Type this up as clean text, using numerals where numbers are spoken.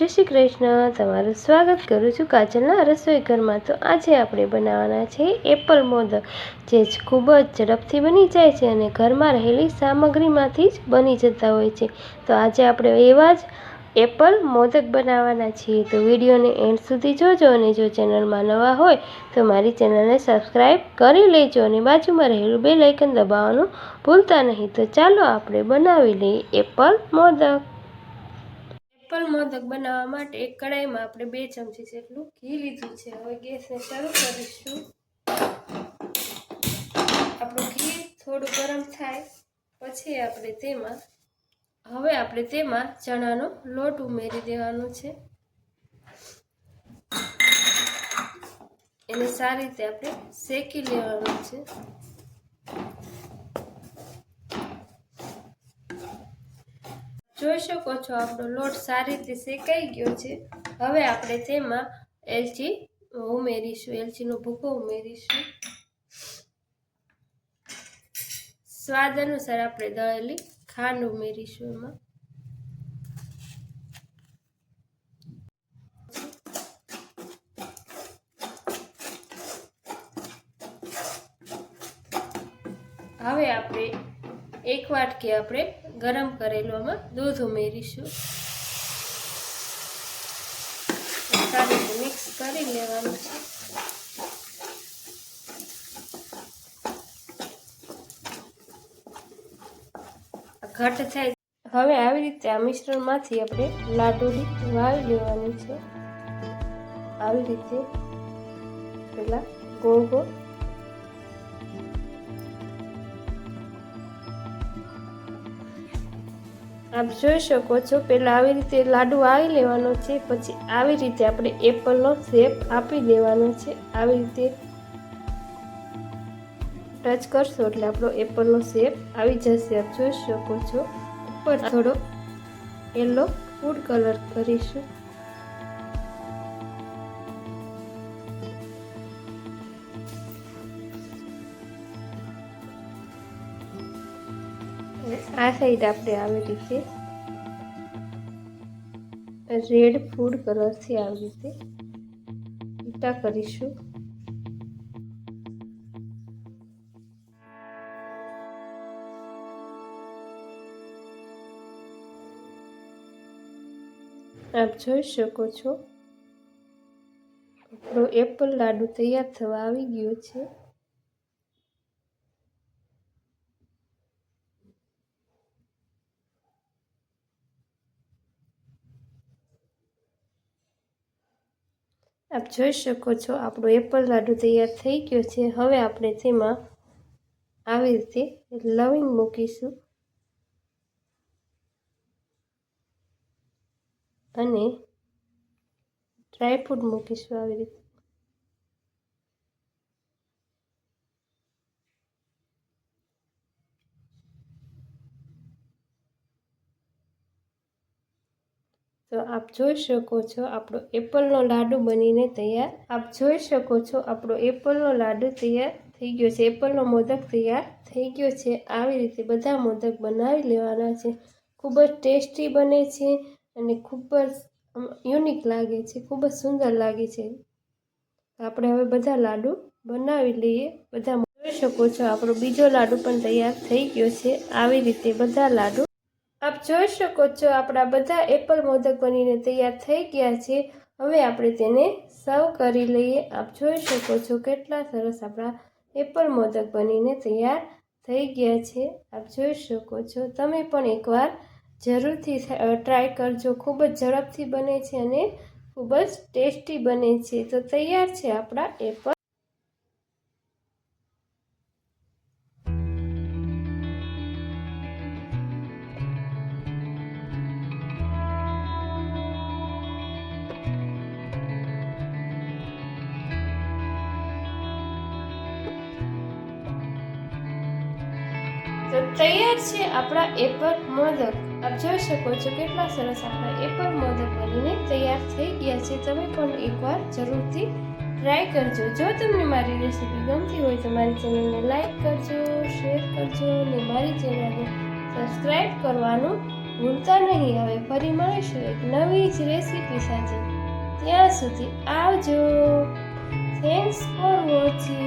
જય શ્રી કૃષ્ણ। તમારું સ્વાગત કરું છું કાજલના રસોઈ ઘરમાં। તો આજે આપણે બનાવવાના છે એપલ મોદક, જે ખૂબ જ ઝડપથી બની જાય છે અને ઘરમાં રહેલી સામગ્રીમાંથી જ બની જતા હોય છે। તો આજે આપણે એવા જ એપલ મોદક બનાવવાના છીએ। તો વિડીયોને એન્ડ સુધી જોજો અને જો ચેનલમાં નવા હોય તો મારી ચેનલને સબસ્ક્રાઈબ કરી લેજો અને બાજુમાં રહેલું બેલ આઇકન દબાવવાનું ભૂલતા નહીં। તો ચાલો આપણે બનાવી લઈએ એપલ મોદક। એપલ મોદક બનાવવા માટે એક કડાઈમાં આપણે 2 ચમચી જેટલું ઘી લીધું છે। હવે ગેસને શરૂ કરીશું। આપણું ઘી થોડું ગરમ થાય પછી આપણે તેમાં ચણાનો લોટ ઉમેરી દેવાનો છે। એને સારી રીતે આપણે શેકી લેવાનું છે। જોઈ શકો છો આપણો લોટ સારી રીતે શેકાઈ ગયો છે। હવે આપણે તેમાં એલચી ઉમેરીશું, એલચીનો ભૂકો ઉમેરીશું। સ્વાદ અનુસાર આપણે દળેલી ખાંડ ઉમેરીશું એમાં। હવે આપણે 1 વાટકી આપણે ગરમ કરેલું દૂધ ઉમેરીશું। સારી રીતે મિક્સ કરી લેવાનું છે। ઘટ થાય હવે આવી રીતે આ મિશ્રણમાંથી આપણે લાડુડી વાળી લેવાની છે। આવી રીતે પેલા ગોળ ગોળ આપ જોઈ શકો છો। પહેલા આવી રીતે લાડુ વાળી લેવાનો છે, પછી આવી રીતે આપણે એપલનો શેપ આપી દેવાનો છે। આવી રીતે ટચ કરશો એટલે આપણો એપલનો શેપ આવી જશે। આપ જોઈ શકો છો। ઉપર થોડો યલો ફૂડ કલર કરીશું। આ સાઈડ આપણે આવી રીતે રેડ ફૂડ કલરથી આવી રીતે ઈટા કરીશું। આપ જોઈ શકો છો આપણો એપલ લાડુ તૈયાર થવા આવી ગયો છે। આપ જોઈ શકો છો આપણો એપલ લાડુ તૈયાર થઈ ગયો છે। હવે આપણે તેમાં આવી રીતે લવિંગ મૂકીશું અને ડ્રાયફ્રૂટ મૂકીશું આવી રીતે। તો આપ જોઈ શકો છો આપણો એપલનો લાડુ બનીને તૈયાર। આપ જોઈ શકો છો આપણો એપલનો લાડુ તૈયાર થઈ ગયો છે। એપલનો મોદક તૈયાર થઈ ગયો છે। આવી રીતે બધા મોદક બનાવી લેવાના છે। ખૂબ જ ટેસ્ટી બને છે અને ખૂબ જ યુનિક લાગે છે, ખૂબ જ સુંદર લાગે છે। આપણે હવે બધા લાડુ બનાવી લઈએ। બધા જોઈ શકો છો આપણો બીજો લાડુ પણ તૈયાર થઈ ગયો છે। આવી રીતે બધા લાડુ આપ જોઈ શકો છો આપણા બધા એપલ મોદક બનીને તૈયાર થઈ ગયા છે। હવે આપણે તેને સર્વ કરી લઈએ। આપ જોઈ શકો છો કેટલા સરસ આપણા એપલ મોદક બનીને તૈયાર થઈ ગયા છે। આપ જોઈ શકો છો। તમે પણ એકવાર જરૂરથી ટ્રાય કરજો। ખૂબ જ ઝડપથી બને છે અને ખૂબ જ ટેસ્ટી બને છે। તો તૈયાર છે આપણા એપલ। તો તૈયાર છે આપણા એપલ મોદક। આપ જોઈ શકો છો કેટલા સરસ આપણા એપલ મોદક બનીને તૈયાર થઈ ગયા છે। તમે પણ એકવાર જરૂરથી ટ્રાય કરજો। જો તમને મારી રેસીપી ગમતી હોય તો મારી ચેનલને લાઈક કરજો, શેર કરજો અને મારી ચેનલને સબસ્ક્રાઈબ કરવાનું ભૂલતા નહીં. હવે ફરી મળીશું એક નવી જ રેસીપી સાથે. ત્યાં સુધી આવજો. Thanks for watching.